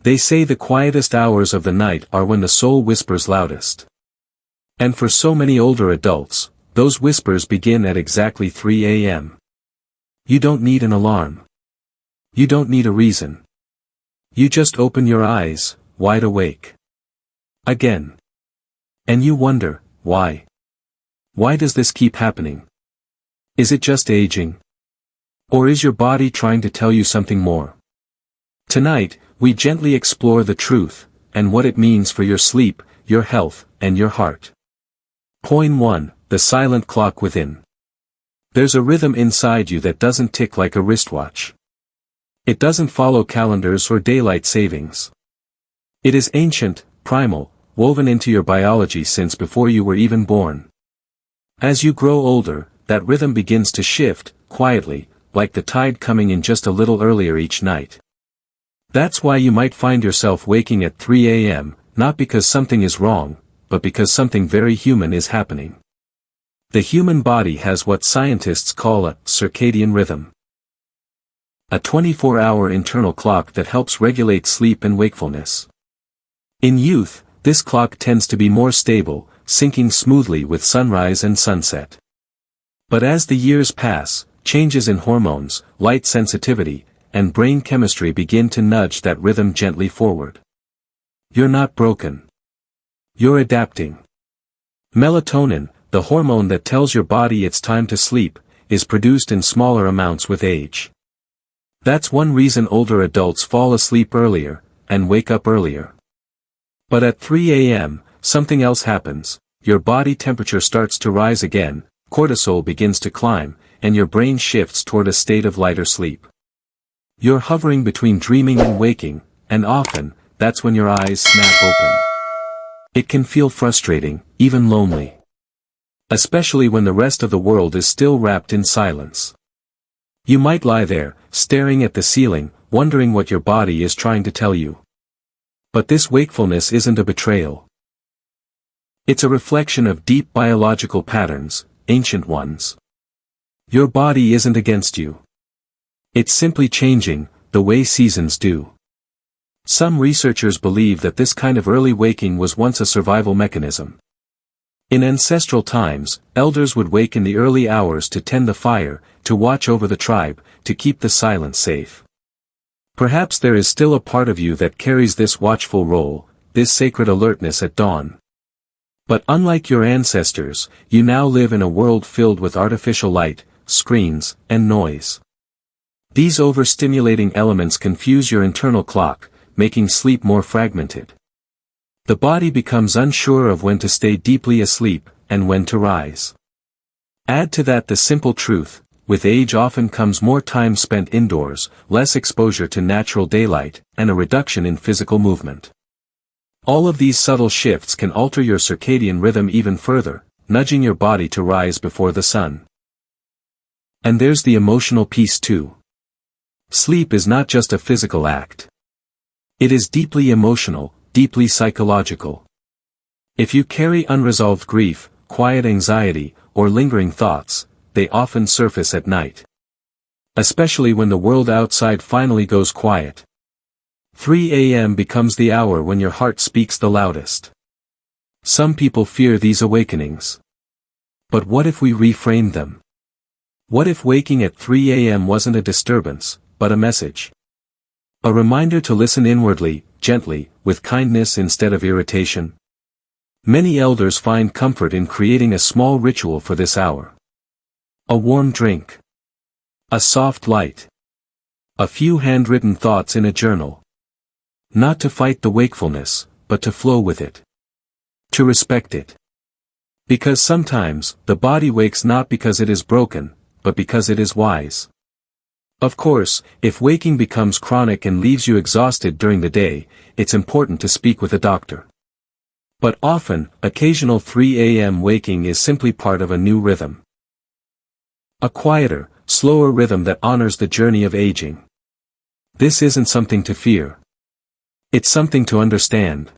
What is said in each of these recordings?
They say the quietest hours of the night are when the soul whispers loudest. And for so many older adults, those whispers begin at exactly 3 a.m. You don't need an alarm. You don't need a reason. You just open your eyes, wide awake. Again. And you wonder, why? Why does this keep happening? Is it just aging? Or is your body trying to tell you something more? Tonight, we gently explore the truth, and what it means for your sleep, your health, and your heart. Point 1, the silent clock within. There's a rhythm inside you that doesn't tick like a wristwatch. It doesn't follow calendars or daylight savings. It is ancient, primal, woven into your biology since before you were even born. As you grow older, that rhythm begins to shift, quietly, like the tide coming in just a little earlier each night. That's why you might find yourself waking at 3 a.m., not because something is wrong, but because something very human is happening. The human body has what scientists call a circadian rhythm. A 24-hour internal clock that helps regulate sleep and wakefulness. In youth, this clock tends to be more stable, syncing smoothly with sunrise and sunset. But as the years pass, changes in hormones, light sensitivity, and brain chemistry begin to nudge that rhythm gently forward. You're not broken. You're adapting. Melatonin, the hormone that tells your body it's time to sleep, is produced in smaller amounts with age. That's one reason older adults fall asleep earlier, and wake up earlier. But at 3 a.m., something else happens, your body temperature starts to rise again, cortisol begins to climb, and your brain shifts toward a state of lighter sleep. You're hovering between dreaming and waking, and often, that's when your eyes snap open. It can feel frustrating, even lonely. Especially when the rest of the world is still wrapped in silence. You might lie there, staring at the ceiling, wondering what your body is trying to tell you. But this wakefulness isn't a betrayal. It's a reflection of deep biological patterns, ancient ones. Your body isn't against you. It's simply changing, the way seasons do. Some researchers believe that this kind of early waking was once a survival mechanism. In ancestral times, elders would wake in the early hours to tend the fire, to watch over the tribe, to keep the silence safe. Perhaps there is still a part of you that carries this watchful role, this sacred alertness at dawn. But unlike your ancestors, you now live in a world filled with artificial light, screens, and noise. These overstimulating elements confuse your internal clock, making sleep more fragmented. The body becomes unsure of when to stay deeply asleep, and when to rise. Add to that the simple truth, with age often comes more time spent indoors, less exposure to natural daylight, and a reduction in physical movement. All of these subtle shifts can alter your circadian rhythm even further, nudging your body to rise before the sun. And there's the emotional piece too. Sleep is not just a physical act. It is deeply emotional, deeply psychological. If you carry unresolved grief, quiet anxiety, or lingering thoughts, they often surface at night. Especially when the world outside finally goes quiet. 3 a.m. becomes the hour when your heart speaks the loudest. Some people fear these awakenings. But what if we reframed them? What if waking at 3 a.m. wasn't a disturbance, but a message? A reminder to listen inwardly, gently, with kindness instead of irritation? Many elders find comfort in creating a small ritual for this hour. A warm drink. A soft light. A few handwritten thoughts in a journal. Not to fight the wakefulness, but to flow with it. To respect it. Because sometimes, the body wakes not because it is broken, but because it is wise. Of course, if waking becomes chronic and leaves you exhausted during the day, it's important to speak with a doctor. But often, occasional 3 a.m. waking is simply part of a new rhythm. A quieter, slower rhythm that honors the journey of aging. This isn't something to fear. It's something to understand.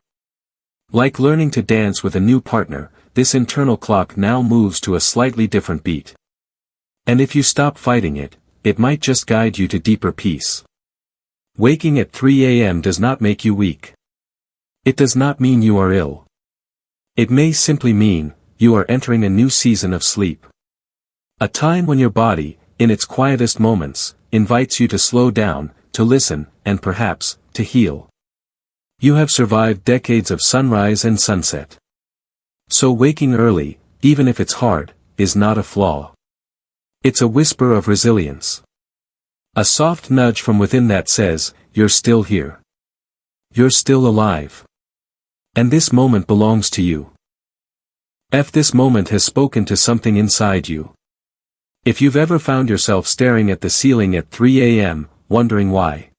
Like learning to dance with a new partner, this internal clock now moves to a slightly different beat. And if you stop fighting it, it might just guide you to deeper peace. Waking at 3 a.m. does not make you weak. It does not mean you are ill. It may simply mean, you are entering a new season of sleep. A time when your body, in its quietest moments, invites you to slow down, to listen, and perhaps, to heal. You have survived decades of sunrise and sunset. So waking early, even if it's hard, is not a flaw. It's a whisper of resilience. A soft nudge from within that says, you're still here. You're still alive. And this moment belongs to you. This moment has spoken to something inside you. If you've ever found yourself staring at the ceiling at 3 a.m., wondering why,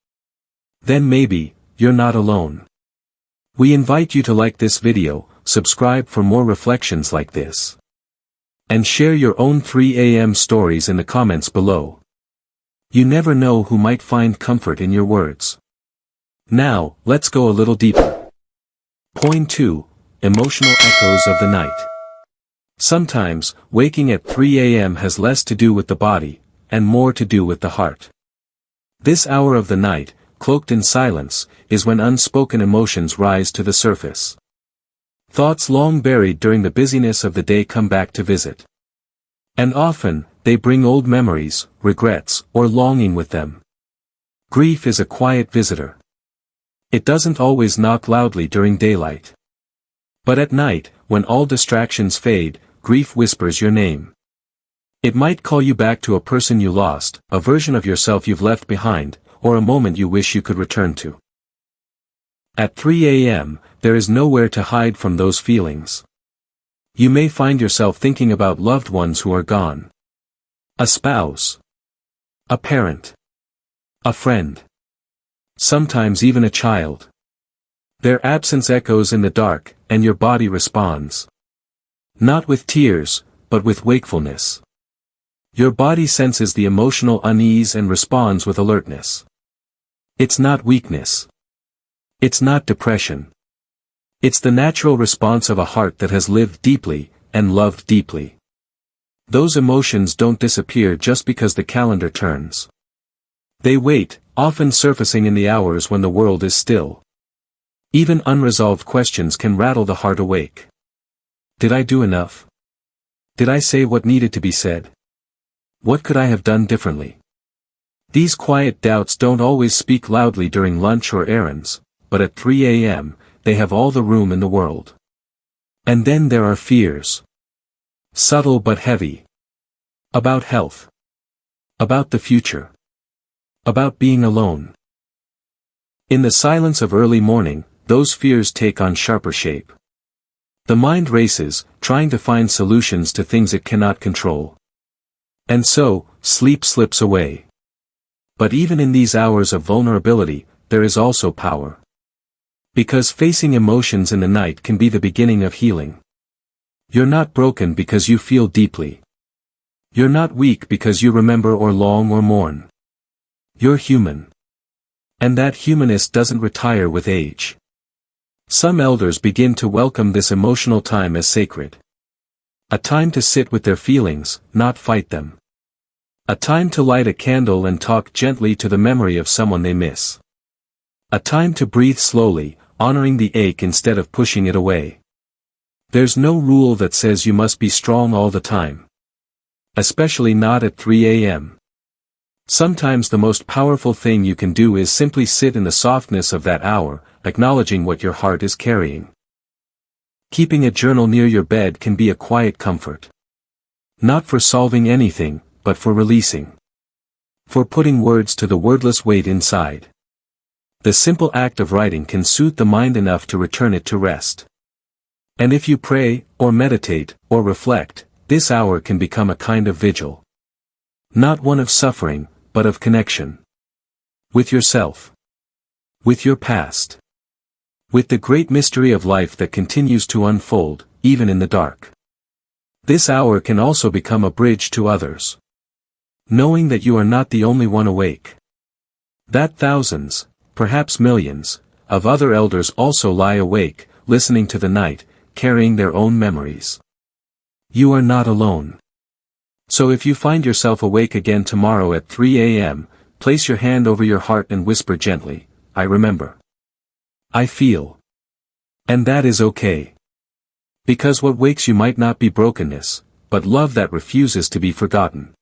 then maybe, you're not alone. We invite you to like this video, subscribe for more reflections like this, and share your own 3 a.m. stories in the comments below. You never know who might find comfort in your words. Now, let's go a little deeper. Point 2. Emotional echoes of the night. Sometimes, waking at 3 a.m. has less to do with the body, and more to do with the heart. This hour of the night, cloaked in silence, is when unspoken emotions rise to the surface. Thoughts long buried during the busyness of the day come back to visit. And often, they bring old memories, regrets, or longing with them. Grief is a quiet visitor. It doesn't always knock loudly during daylight. But at night, when all distractions fade, grief whispers your name. It might call you back to a person you lost, a version of yourself you've left behind, or a moment you wish you could return to. At 3 a.m., there is nowhere to hide from those feelings. You may find yourself thinking about loved ones who are gone. A spouse. A parent. A friend. Sometimes even a child. Their absence echoes in the dark, and your body responds. Not with tears, but with wakefulness. Your body senses the emotional unease and responds with alertness. It's not weakness. It's not depression. It's the natural response of a heart that has lived deeply, and loved deeply. Those emotions don't disappear just because the calendar turns. They wait, often surfacing in the hours when the world is still. Even unresolved questions can rattle the heart awake. Did I do enough? Did I say what needed to be said? What could I have done differently? These quiet doubts don't always speak loudly during lunch or errands, but at 3 a.m., they have all the room in the world. And then there are fears. Subtle but heavy. About health. About the future. About being alone. In the silence of early morning, those fears take on sharper shape. The mind races, trying to find solutions to things it cannot control. And so, sleep slips away. But even in these hours of vulnerability, there is also power. Because facing emotions in the night can be the beginning of healing. You're not broken because you feel deeply. You're not weak because you remember or long or mourn. You're human. And that humanness doesn't retire with age. Some elders begin to welcome this emotional time as sacred. A time to sit with their feelings, not fight them. A time to light a candle and talk gently to the memory of someone they miss. A time to breathe slowly, honoring the ache instead of pushing it away. There's no rule that says you must be strong all the time. Especially not at 3 a.m. Sometimes the most powerful thing you can do is simply sit in the softness of that hour, acknowledging what your heart is carrying. Keeping a journal near your bed can be a quiet comfort. Not for solving anything, but for releasing. For putting words to the wordless weight inside. The simple act of writing can soothe the mind enough to return it to rest. And if you pray, or meditate, or reflect, this hour can become a kind of vigil. Not one of suffering, but of connection. With yourself. With your past. With the great mystery of life that continues to unfold, even in the dark. This hour can also become a bridge to others. Knowing that you are not the only one awake. That thousands, perhaps millions, of other elders also lie awake, listening to the night, carrying their own memories. You are not alone. So if you find yourself awake again tomorrow at 3 a.m., place your hand over your heart and whisper gently, I remember. I feel. And that is okay. Because what wakes you might not be brokenness, but love that refuses to be forgotten.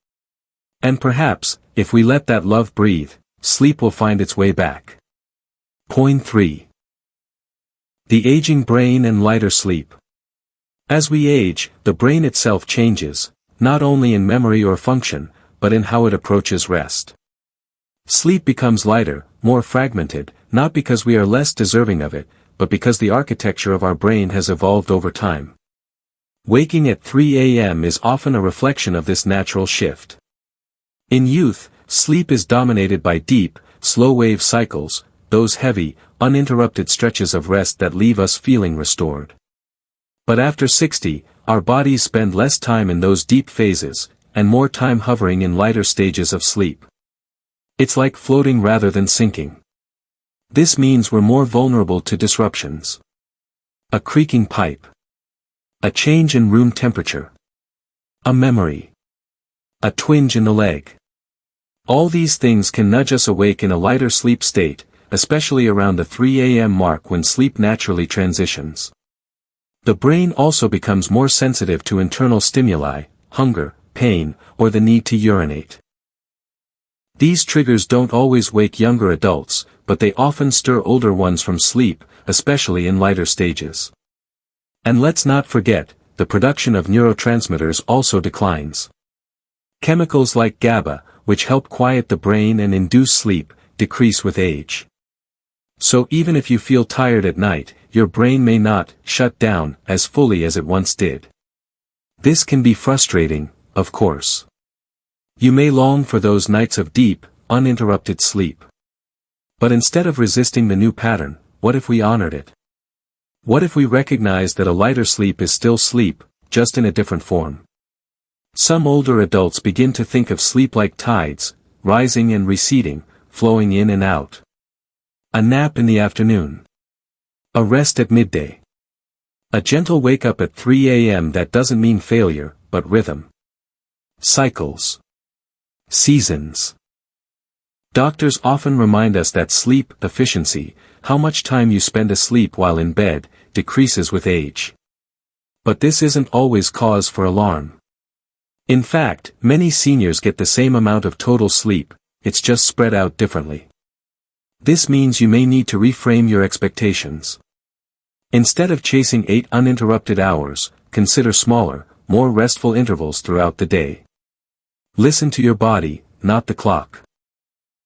And perhaps, if we let that love breathe, sleep will find its way back. Point 3. The aging brain and lighter sleep. As we age, the brain itself changes, not only in memory or function, but in how it approaches rest. Sleep becomes lighter, more fragmented, not because we are less deserving of it, but because the architecture of our brain has evolved over time. Waking at 3 a.m. is often a reflection of this natural shift. In youth, sleep is dominated by deep, slow-wave cycles, those heavy, uninterrupted stretches of rest that leave us feeling restored. But after 60, our bodies spend less time in those deep phases, and more time hovering in lighter stages of sleep. It's like floating rather than sinking. This means we're more vulnerable to disruptions. A creaking pipe. A change in room temperature. A memory. A twinge in the leg. All these things can nudge us awake in a lighter sleep state, especially around the 3 a.m. mark when sleep naturally transitions. The brain also becomes more sensitive to internal stimuli, hunger, pain, or the need to urinate. These triggers don't always wake younger adults, but they often stir older ones from sleep, especially in lighter stages. And let's not forget, the production of neurotransmitters also declines. Chemicals like GABA, which help quiet the brain and induce sleep, decrease with age. So even if you feel tired at night, your brain may not shut down as fully as it once did. This can be frustrating, of course. You may long for those nights of deep, uninterrupted sleep. But instead of resisting the new pattern, what if we honored it? What if we recognized that a lighter sleep is still sleep, just in a different form? Some older adults begin to think of sleep like tides, rising and receding, flowing in and out. A nap in the afternoon. A rest at midday. A gentle wake-up at 3 a.m. that doesn't mean failure, but rhythm. Cycles. Seasons. Doctors often remind us that sleep efficiency, how much time you spend asleep while in bed, decreases with age. But this isn't always cause for alarm. In fact, many seniors get the same amount of total sleep, it's just spread out differently. This means you may need to reframe your expectations. Instead of chasing 8 uninterrupted hours, consider smaller, more restful intervals throughout the day. Listen to your body, not the clock.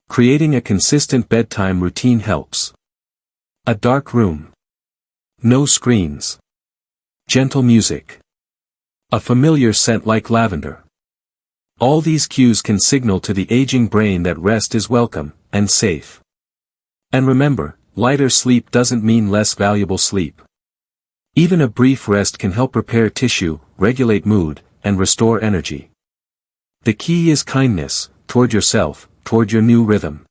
Creating a consistent bedtime routine helps. A dark room. No screens. Gentle music. A familiar scent like lavender. All these cues can signal to the aging brain that rest is welcome and safe. And remember, lighter sleep doesn't mean less valuable sleep. Even a brief rest can help repair tissue, regulate mood, and restore energy. The key is kindness, toward yourself, toward your new rhythm.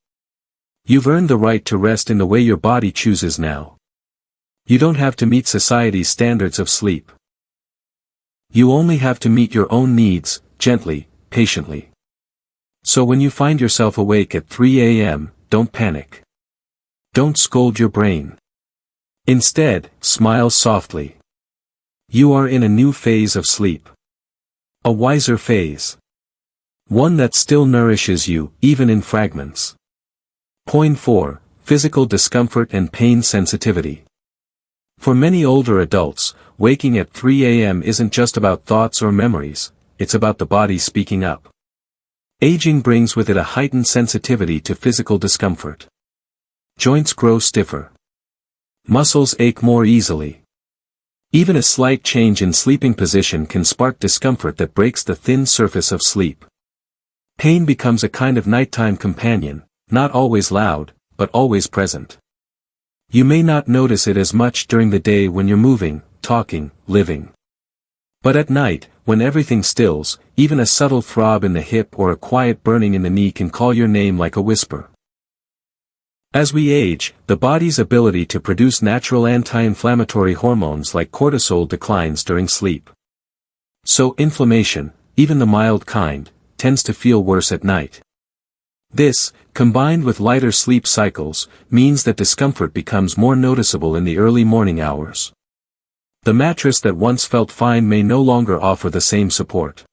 You've earned the right to rest in the way your body chooses now. You don't have to meet society's standards of sleep. You only have to meet your own needs, gently, patiently. So when you find yourself awake at 3 a.m., don't panic. Don't scold your brain. Instead, smile softly. You are in a new phase of sleep. A wiser phase. One that still nourishes you, even in fragments. Point 4. Physical discomfort and pain sensitivity. For many older adults, waking at 3 a.m. isn't just about thoughts or memories, it's about the body speaking up. Aging brings with it a heightened sensitivity to physical discomfort. Joints grow stiffer. Muscles ache more easily. Even a slight change in sleeping position can spark discomfort that breaks the thin surface of sleep. Pain becomes a kind of nighttime companion, not always loud, but always present. You may not notice it as much during the day when you're moving, talking, living. But at night, when everything stills, even a subtle throb in the hip or a quiet burning in the knee can call your name like a whisper. As we age, the body's ability to produce natural anti-inflammatory hormones like cortisol declines during sleep. So inflammation, even the mild kind, tends to feel worse at night. This, combined with lighter sleep cycles, means that discomfort becomes more noticeable in the early morning hours. The mattress that once felt fine may no longer offer the same support.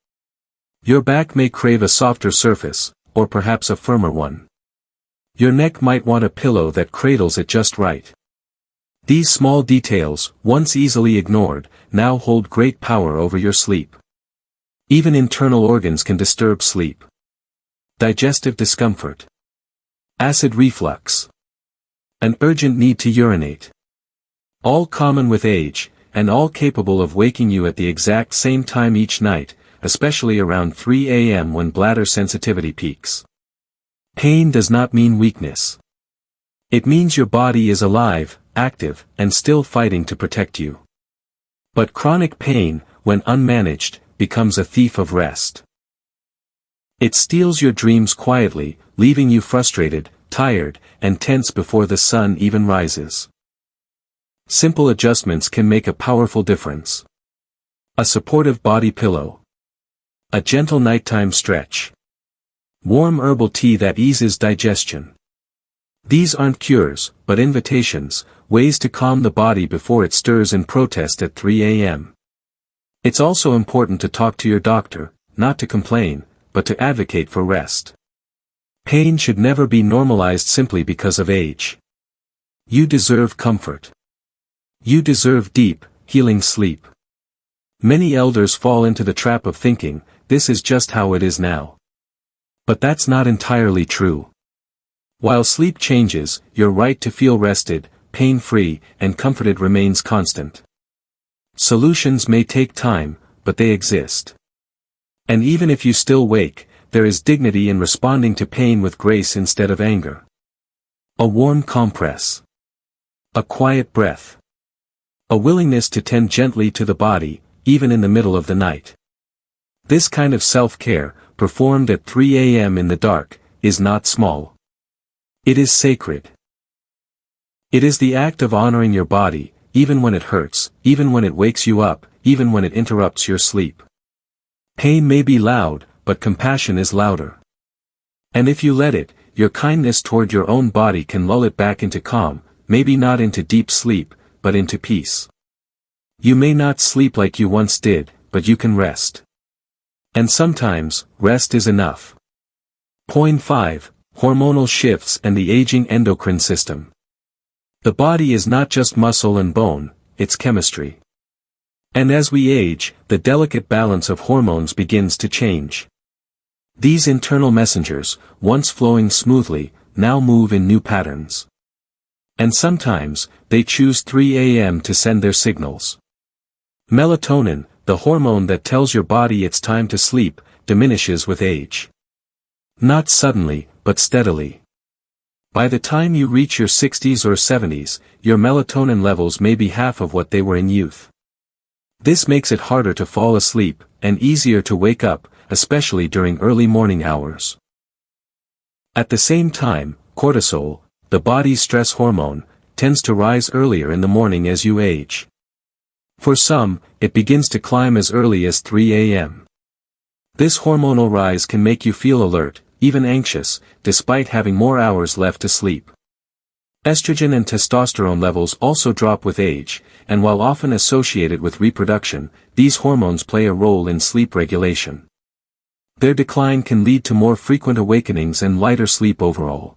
Your back may crave a softer surface, or perhaps a firmer one. Your neck might want a pillow that cradles it just right. These small details, once easily ignored, now hold great power over your sleep. Even internal organs can disturb sleep. Digestive discomfort. Acid reflux. An urgent need to urinate. All common with age, and all capable of waking you at the exact same time each night, especially around 3 a.m. when bladder sensitivity peaks. Pain does not mean weakness. It means your body is alive, active, and still fighting to protect you. But chronic pain, when unmanaged, becomes a thief of rest. It steals your dreams quietly, leaving you frustrated, tired, and tense before the sun even rises. Simple adjustments can make a powerful difference. A supportive body pillow. A gentle nighttime stretch. Warm herbal tea that eases digestion. These aren't cures, but invitations, ways to calm the body before it stirs in protest at 3 a.m. It's also important to talk to your doctor, not to complain, but to advocate for rest. Pain should never be normalized simply because of age. You deserve comfort. You deserve deep, healing sleep. Many elders fall into the trap of thinking, this is just how it is now. But that's not entirely true. While sleep changes, your right to feel rested, pain-free, and comforted remains constant. Solutions may take time, but they exist. And even if you still wake, there is dignity in responding to pain with grace instead of anger. A warm compress. A quiet breath. A willingness to tend gently to the body, even in the middle of the night. This kind of self-care, performed at 3 a.m. in the dark, is not small. It is sacred. It is the act of honoring your body, even when it hurts, even when it wakes you up, even when it interrupts your sleep. Pain may be loud, but compassion is louder. And if you let it, your kindness toward your own body can lull it back into calm, maybe not into deep sleep, but into peace. You may not sleep like you once did, but you can rest. And sometimes, rest is enough. Point 5. Hormonal shifts and the aging endocrine system. The body is not just muscle and bone, it's chemistry. And as we age, the delicate balance of hormones begins to change. These internal messengers, once flowing smoothly, now move in new patterns. And sometimes, they choose 3 a.m. to send their signals. Melatonin, the hormone that tells your body it's time to sleep, diminishes with age. Not suddenly, but steadily. By the time you reach your 60s or 70s, your melatonin levels may be half of what they were in youth. This makes it harder to fall asleep, and easier to wake up, especially during early morning hours. At the same time, cortisol, the body's stress hormone, tends to rise earlier in the morning as you age. For some, it begins to climb as early as 3 a.m. This hormonal rise can make you feel alert, even anxious, despite having more hours left to sleep. Estrogen and testosterone levels also drop with age, and while often associated with reproduction, these hormones play a role in sleep regulation. Their decline can lead to more frequent awakenings and lighter sleep overall.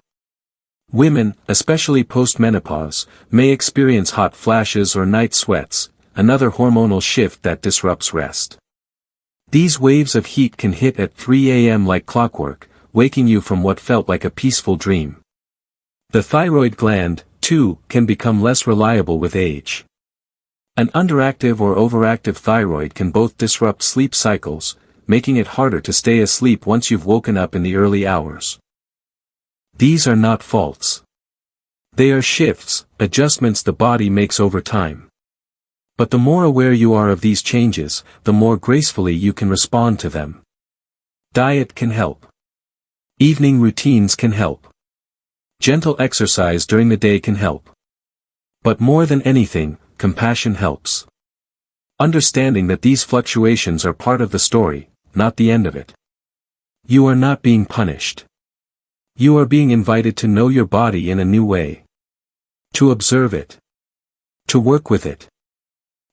Women, especially post-menopause, may experience hot flashes or night sweats, another hormonal shift that disrupts rest. These waves of heat can hit at 3 a.m. like clockwork, waking you from what felt like a peaceful dream. The thyroid gland, too, can become less reliable with age. An underactive or overactive thyroid can both disrupt sleep cycles, making it harder to stay asleep once you've woken up in the early hours. These are not faults. They are shifts, adjustments the body makes over time. But the more aware you are of these changes, the more gracefully you can respond to them. Diet can help. Evening routines can help. Gentle exercise during the day can help. But more than anything, compassion helps. Understanding that these fluctuations are part of the story, not the end of it. You are not being punished. You are being invited to know your body in a new way. To observe it. To work with it.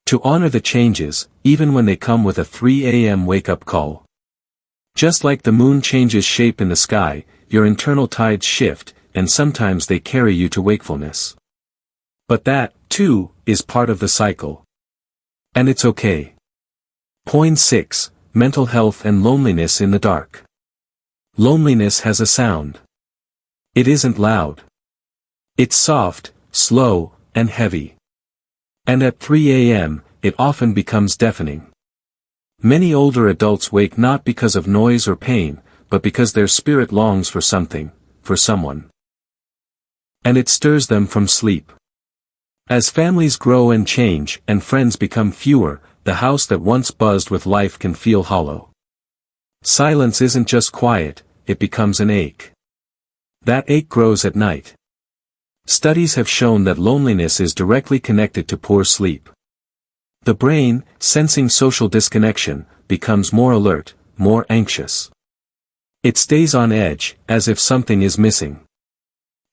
To honor the changes, even when they come with a 3 a.m. wake-up call. Just like the moon changes shape in the sky, your internal tides shift, and sometimes they carry you to wakefulness. But that, too, is part of the cycle. And it's okay. Point 6. Mental health and loneliness in the dark. Loneliness has a sound. It isn't loud. It's soft, slow, and heavy. And at 3 a.m., it often becomes deafening. Many older adults wake not because of noise or pain, but because their spirit longs for something, for someone. And it stirs them from sleep. As families grow and change, and friends become fewer, the house that once buzzed with life can feel hollow. Silence isn't just quiet, it becomes an ache. That ache grows at night. Studies have shown that loneliness is directly connected to poor sleep. The brain, sensing social disconnection, becomes more alert, more anxious. It stays on edge, as if something is missing.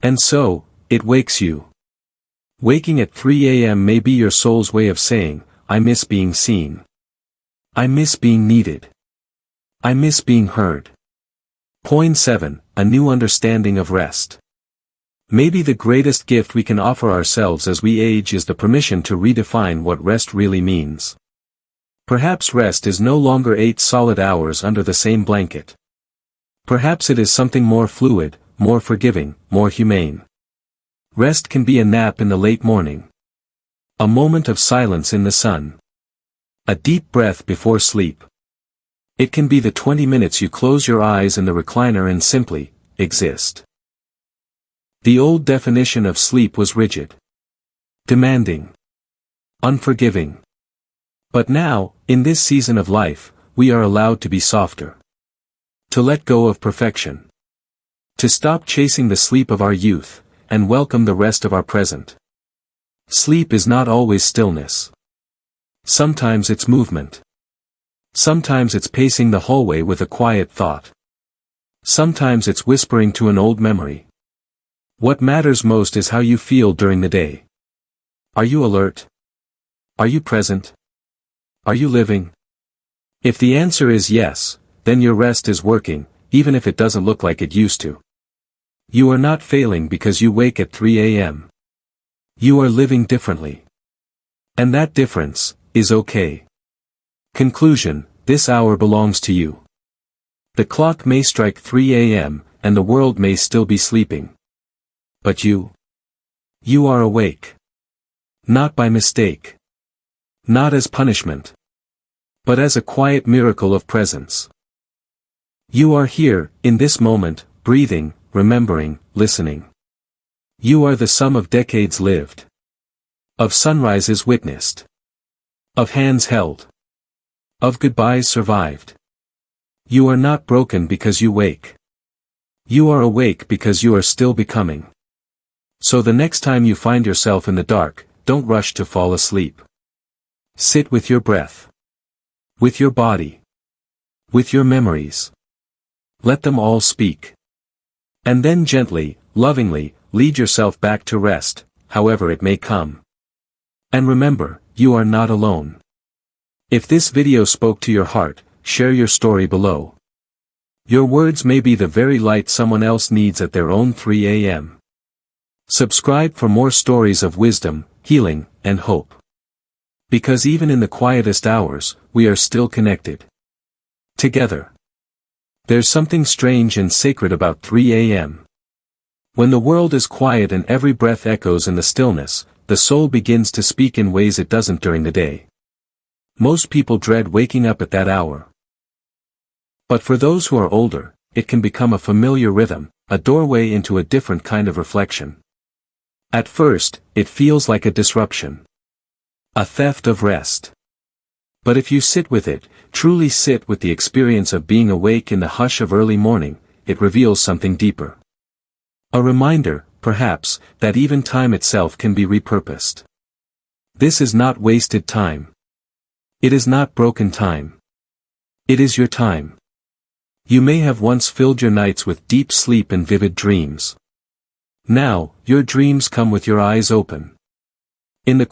And so, it wakes you. Waking at 3 a.m. may be your soul's way of saying, I miss being seen. I miss being needed. I miss being heard. Point 7. A new understanding of rest. Maybe the greatest gift we can offer ourselves as we age is the permission to redefine what rest really means. Perhaps rest is no longer 8 solid hours under the same blanket. Perhaps it is something more fluid, more forgiving, more humane. Rest can be a nap in the late morning. A moment of silence in the sun. A deep breath before sleep. It can be the 20 minutes you close your eyes in the recliner and simply exist. The old definition of sleep was rigid. Demanding. Unforgiving. But now, in this season of life, we are allowed to be softer. To let go of perfection. To stop chasing the sleep of our youth, and welcome the rest of our present. Sleep is not always stillness. Sometimes it's movement. Sometimes it's pacing the hallway with a quiet thought. Sometimes it's whispering to an old memory. What matters most is how you feel during the day. Are you alert? Are you present? Are you living? If the answer is yes, then your rest is working, even if it doesn't look like it used to. You are not failing because you wake at 3 a.m. You are living differently. And that difference is okay. Conclusion, this hour belongs to you. The clock may strike 3 a.m., and the world may still be sleeping. But you are awake. Not by mistake. Not as punishment. But as a quiet miracle of presence. You are here, in this moment, breathing, remembering, listening. You are the sum of decades lived. Of sunrises witnessed. Of hands held. Of goodbyes survived. You are not broken because you wake. You are awake because you are still becoming. So the next time you find yourself in the dark, don't rush to fall asleep. Sit with your breath. With your body. With your memories. Let them all speak. And then gently, lovingly, lead yourself back to rest, however it may come. And remember, you are not alone. If this video spoke to your heart, share your story below. Your words may be the very light someone else needs at their own 3 a.m. Subscribe for more stories of wisdom, healing, and hope. Because even in the quietest hours, we are still connected. Together. There's something strange and sacred about 3 a.m. When the world is quiet and every breath echoes in the stillness, the soul begins to speak in ways it doesn't during the day. Most people dread waking up at that hour. But for those who are older, it can become a familiar rhythm, a doorway into a different kind of reflection. At first, it feels like a disruption. A theft of rest. But if you sit with it, truly sit with the experience of being awake in the hush of early morning, it reveals something deeper. A reminder, perhaps, that even time itself can be repurposed. This is not wasted time. It is not broken time. It is your time. You may have once filled your nights with deep sleep and vivid dreams. Now, your dreams come with your eyes open. In the